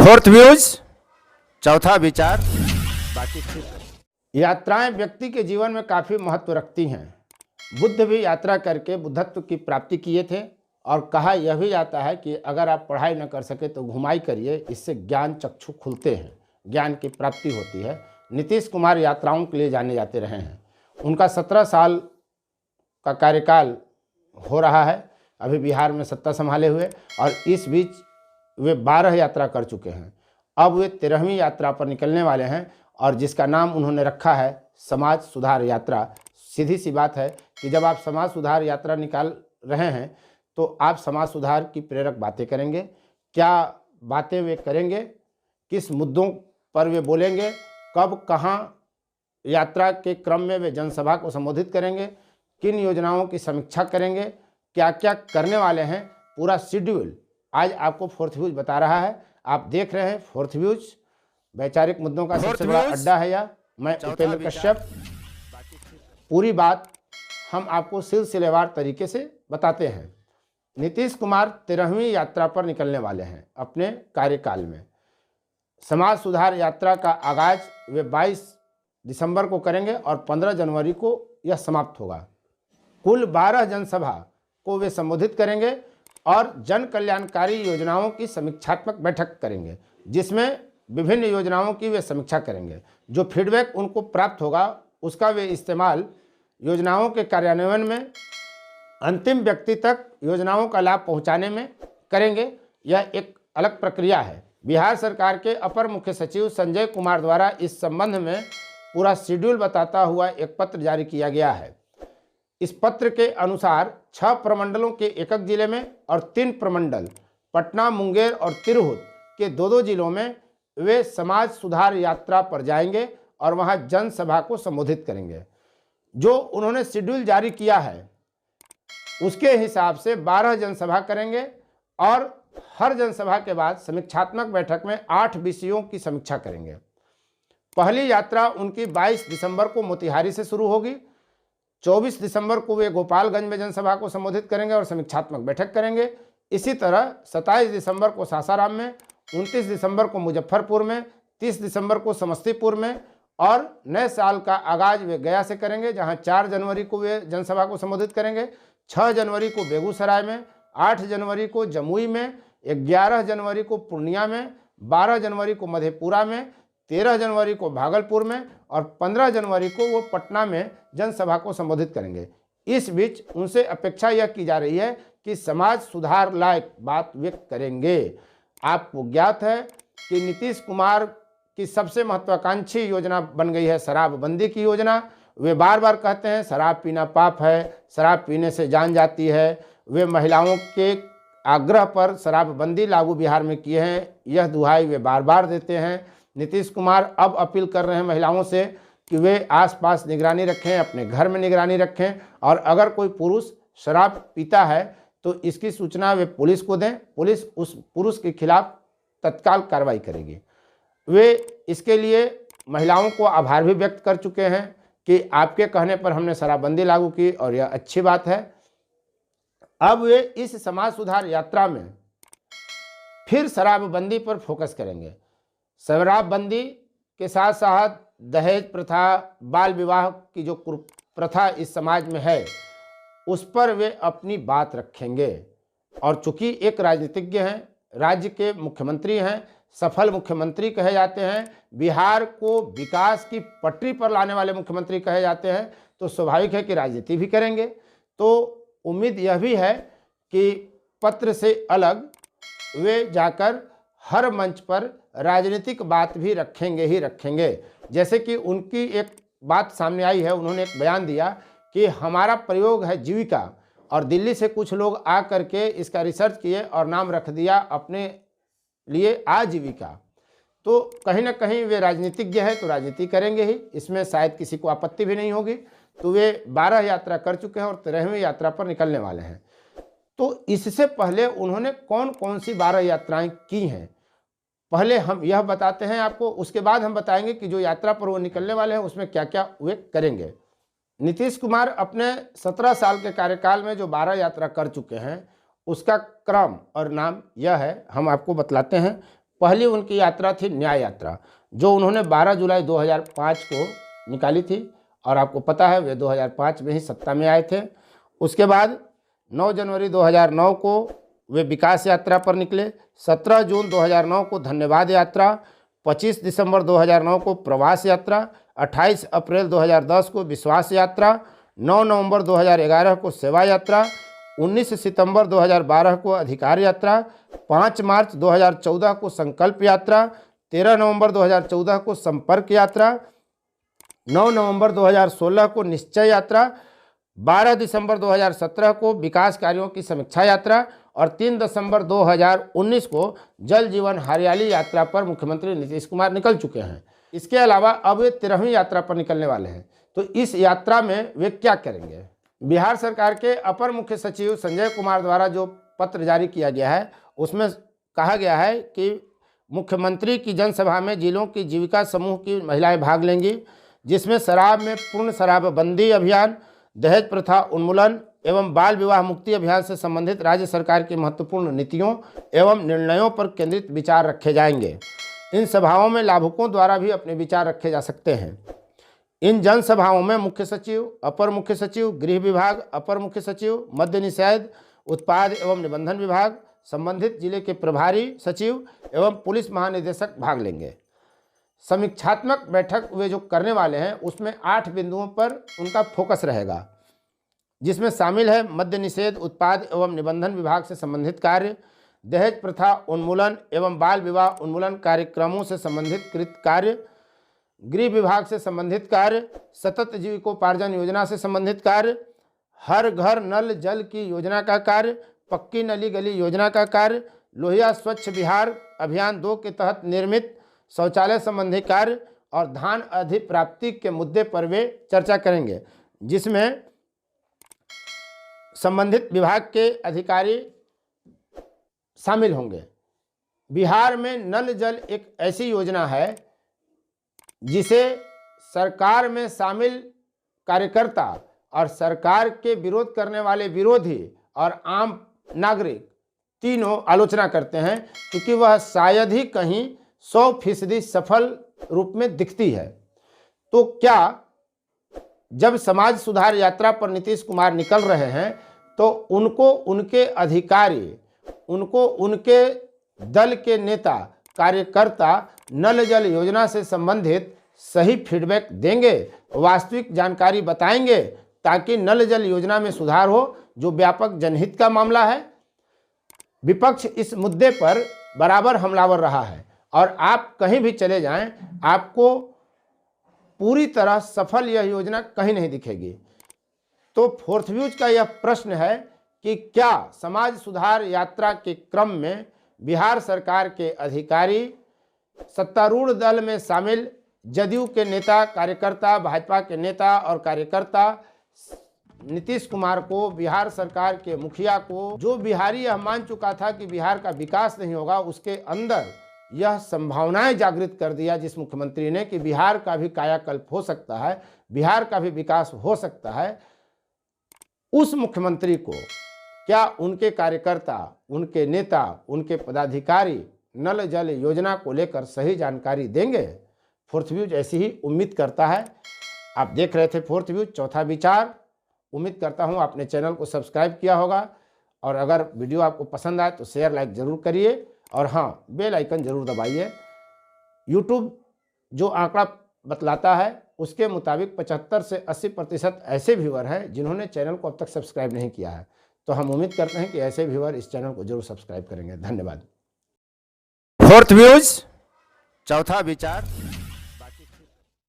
Fourth views, चौथा विचार, बाकी ठीक। यात्राएं व्यक्ति के जीवन में काफ़ी महत्व रखती हैं। बुद्ध भी यात्रा करके बुद्धत्व की प्राप्ति किए थे और कहा यह भी जाता है कि अगर आप पढ़ाई न कर सके तो घुमाई करिए, इससे ज्ञान चक्षु खुलते हैं, ज्ञान की प्राप्ति होती है। नीतीश कुमार यात्राओं के लिए जाने जाते रहे हैं। उनका 17 साल का कार्यकाल हो रहा है अभी बिहार में सत्ता संभाले हुए, और इस बीच वे 12 यात्रा कर चुके हैं। अब वे 13वीं यात्रा पर निकलने वाले हैं और जिसका नाम उन्होंने रखा है समाज सुधार यात्रा। सीधी सी बात है कि जब आप समाज सुधार यात्रा निकाल रहे हैं तो आप समाज सुधार की प्रेरक बातें करेंगे। क्या बातें वे करेंगे, किस मुद्दों पर वे बोलेंगे, कब कहाँ यात्रा के क्रम में वे जनसभा को संबोधित करेंगे, किन योजनाओं की समीक्षा करेंगे, क्या क्या करने वाले हैं, पूरा शेड्यूल आज आपको फोर्थ व्यूज बता रहा है। आप देख रहे हैं फोर्थ व्यूज, वैचारिक मुद्दों का सबसे बड़ा अड्डा है यह। मैं उपेंद्र कश्यप। पूरी बात हम आपको सिलसिलेवार तरीके से बताते हैं। नीतीश कुमार 13वीं यात्रा पर निकलने वाले हैं अपने कार्यकाल में। समाज सुधार यात्रा का आगाज वे 22 दिसंबर को करेंगे और 15 जनवरी को यह समाप्त होगा। कुल 12 जनसभा को वे संबोधित करेंगे और जन कल्याणकारी योजनाओं की समीक्षात्मक बैठक करेंगे, जिसमें विभिन्न योजनाओं की वे समीक्षा करेंगे। जो फीडबैक उनको प्राप्त होगा उसका वे इस्तेमाल योजनाओं के कार्यान्वयन में, अंतिम व्यक्ति तक योजनाओं का लाभ पहुंचाने में करेंगे। यह एक अलग प्रक्रिया है। बिहार सरकार के अपर मुख्य सचिव संजय कुमार द्वारा इस संबंध में पूरा शेड्यूल बताता हुआ एक पत्र जारी किया गया है। इस पत्र के अनुसार 6 प्रमंडलों के एकक जिले में और 3 प्रमंडल पटना, मुंगेर और तिरहुत के 2-2 जिलों में वे समाज सुधार यात्रा पर जाएंगे और वहां जनसभा को संबोधित करेंगे। जो उन्होंने शेड्यूल जारी किया है उसके हिसाब से 12 जनसभा करेंगे और हर जनसभा के बाद समीक्षात्मक बैठक में 8 विषयों की समीक्षा करेंगे। पहली यात्रा उनकी 22 दिसंबर को मोतिहारी से शुरू होगी। 24 दिसंबर को वे गोपालगंज में जनसभा को संबोधित करेंगे और समीक्षात्मक बैठक करेंगे। इसी तरह 27 दिसंबर को सासाराम में, 29 दिसंबर को मुजफ्फरपुर में, 30 दिसंबर को समस्तीपुर में, और नए साल का आगाज वे गया से करेंगे जहां 4 जनवरी को वे जनसभा को संबोधित करेंगे, 6 जनवरी को बेगूसराय में, 8 जनवरी को जमुई में, 11 जनवरी को पूर्णिया में, 12 जनवरी को मधेपुरा में, 13 जनवरी को भागलपुर में और 15 जनवरी को वो पटना में जनसभा को संबोधित करेंगे। इस बीच उनसे अपेक्षा यह की जा रही है कि समाज सुधार लायक बात वे करेंगे। आपको ज्ञात है कि नीतीश कुमार की सबसे महत्वाकांक्षी योजना बन गई है शराबबंदी की योजना। वे बार बार कहते हैं शराब पीना पाप है, शराब पीने से जान जाती है। वे महिलाओं के आग्रह पर शराबबंदी लागू बिहार में किए हैं, यह दुहाई वे बार बार देते हैं। नीतीश कुमार अब अपील कर रहे हैं महिलाओं से कि वे आसपास निगरानी रखें, अपने घर में निगरानी रखें, और अगर कोई पुरुष शराब पीता है तो इसकी सूचना वे पुलिस को दें। पुलिस उस पुरुष के खिलाफ तत्काल कार्रवाई करेगी। वे इसके लिए महिलाओं को आभार भी व्यक्त कर चुके हैं कि आपके कहने पर हमने शराबबंदी लागू की और यह अच्छी बात है। अब वे इस समाज सुधार यात्रा में फिर शराबबंदी पर फोकस करेंगे। शराबबंदी के साथ साथ दहेज प्रथा, बाल विवाह की जो प्रथा इस समाज में है उस पर वे अपनी बात रखेंगे। और चूंकि एक राजनीतिज्ञ हैं, राज्य के मुख्यमंत्री हैं, सफल मुख्यमंत्री कहे जाते हैं, बिहार को विकास की पटरी पर लाने वाले मुख्यमंत्री कहे जाते हैं, तो स्वाभाविक है कि राजनीति भी करेंगे। तो उम्मीद यह भी है कि पत्र से अलग वे जाकर हर मंच पर राजनीतिक बात भी रखेंगे ही रखेंगे। जैसे कि उनकी एक बात सामने आई है, उन्होंने एक बयान दिया कि हमारा प्रयोग है जीविका, और दिल्ली से कुछ लोग आ करके इसका रिसर्च किए और नाम रख दिया अपने लिए आजीविका। तो कहीं ना कहीं वे राजनीतिज्ञ हैं तो राजनीति करेंगे ही, इसमें शायद किसी को आपत्ति भी नहीं होगी। तो वे 12 यात्रा कर चुके हैं और 13वीं यात्रा पर निकलने वाले हैं। तो इससे पहले उन्होंने कौन कौन सी 12 यात्राएं की हैं पहले हम यह बताते हैं आपको, उसके बाद हम बताएंगे कि जो यात्रा पर वो निकलने वाले हैं उसमें क्या क्या वे करेंगे। नीतीश कुमार अपने 17 साल के कार्यकाल में जो 12 यात्रा कर चुके हैं उसका क्रम और नाम यह है, हम आपको बतलाते हैं। पहली उनकी यात्रा थी न्याय यात्रा, जो उन्होंने 12 जुलाई 2005 को निकाली थी, और आपको पता है वे 2005 में ही सत्ता में आए थे। उसके बाद 9 जनवरी 2009 को वे विकास यात्रा पर निकले। 17 जून 2009 को धन्यवाद यात्रा, 25 दिसंबर 2009 को प्रवास यात्रा, 28 अप्रैल 2010 को विश्वास यात्रा, 9 नवंबर 2011 को सेवा यात्रा, 19 सितंबर 2012 को अधिकार यात्रा, 5 मार्च 2014 को संकल्प यात्रा, 13 नवंबर 2014 को संपर्क यात्रा, 9 नवंबर 2016 को निश्चय यात्रा, 12 दिसंबर 2017 को विकास कार्यों की समीक्षा यात्रा और 3 दिसंबर 2019 को जल जीवन हरियाली यात्रा पर मुख्यमंत्री नीतीश कुमार निकल चुके हैं। इसके अलावा अब वे 13वीं यात्रा पर निकलने वाले हैं। तो इस यात्रा में वे क्या करेंगे? बिहार सरकार के अपर मुख्य सचिव संजय कुमार द्वारा जो पत्र जारी किया गया है, उसमें कहा गया है कि मुख्यमंत्री की जनसभा में जिलों की जीविका समूह की महिलाएं भाग लेंगी, जिसमें शराब में पूर्ण शराबबंदी अभियान, दहेज प्रथा उन्मूलन एवं बाल विवाह मुक्ति अभियान से संबंधित राज्य सरकार की महत्वपूर्ण नीतियों एवं निर्णयों पर केंद्रित विचार रखे जाएंगे। इन सभाओं में लाभुकों द्वारा भी अपने विचार रखे जा सकते हैं। इन जनसभाओं में मुख्य सचिव, अपर मुख्य सचिव, गृह विभाग, अपर मुख्य सचिव, मद्य निषेध, उत्पाद एवं निबंधन विभाग, संबंधित जिले के प्रभारी सचिव एवं पुलिस महानिदेशक भाग लेंगे। समीक्षात्मक बैठक वे जो करने वाले हैं उसमें 8 बिंदुओं पर उनका फोकस रहेगा, जिसमें शामिल है मद्य निषेध, उत्पाद एवं निबंधन विभाग से संबंधित कार्य, दहेज प्रथा उन्मूलन एवं बाल विवाह उन्मूलन कार्यक्रमों से संबंधित कृत कार्य, गृह विभाग से संबंधित कार्य, सतत जीविकोपार्जन योजना से संबंधित कार्य, हर घर नल जल की योजना का कार्य, पक्की नली गली योजना का कार्य, लोहिया स्वच्छ बिहार अभियान 2 के तहत निर्मित शौचालय संबंधी कार्य और धान अधिप्राप्ति के मुद्दे पर वे चर्चा करेंगे, जिसमें संबंधित विभाग के अधिकारी शामिल होंगे। बिहार में नल जल एक ऐसी योजना है जिसे सरकार में शामिल कार्यकर्ता और सरकार के विरोध करने वाले विरोधी और आम नागरिक तीनों आलोचना करते हैं, क्योंकि वह शायद ही कहीं 100% सफल रूप में दिखती है। तो क्या जब समाज सुधार यात्रा पर नीतीश कुमार निकल रहे हैं तो उनको उनके अधिकारी, उनको उनके दल के नेता कार्यकर्ता नल जल योजना से संबंधित सही फीडबैक देंगे, वास्तविक जानकारी बताएंगे, ताकि नल जल योजना में सुधार हो, जो व्यापक जनहित का मामला है। विपक्ष इस मुद्दे पर बराबर हमलावर रहा है और आप कहीं भी चले जाएं, आपको पूरी तरह सफल यह योजना कहीं नहीं दिखेगी। तो फोर्थ व्यूज का यह प्रश्न है कि क्या समाज सुधार यात्रा के क्रम में बिहार सरकार के अधिकारी, सत्तारूढ़ दल में शामिल जदयू के नेता कार्यकर्ता, भाजपा के नेता और कार्यकर्ता नीतीश कुमार को, बिहार सरकार के मुखिया को, जो बिहारी यह मान चुका था कि बिहार का विकास नहीं होगा, उसके अंदर यह संभावनाएं जागृत कर दिया जिस मुख्यमंत्री ने कि बिहार का भी कायाकल्प हो सकता है, बिहार का भी विकास हो सकता है। उस मुख्यमंत्री को क्या उनके कार्यकर्ता, उनके नेता, उनके पदाधिकारी नल जल योजना को लेकर सही जानकारी देंगे? फोर्थ व्यूज ऐसी ही उम्मीद करता है। आप देख रहे थे फोर्थ व्यूज, चौथा विचार। उम्मीद करता हूं आपने चैनल को सब्सक्राइब किया होगा, और अगर वीडियो आपको पसंद आए तो शेयर लाइक जरूर करिए, और हाँ, बेल आइकन जरूर दबाइए। यूट्यूब जो आंकड़ा बतलाता है उसके मुताबिक 75 से 80% ऐसे व्यूअर हैं जिन्होंने चैनल को अब तक सब्सक्राइब नहीं किया है। तो हम उम्मीद करते हैं कि ऐसे व्यूअर इस चैनल को जरूर सब्सक्राइब करेंगे। धन्यवाद। फोर्थ व्यूज, चौथा विचार।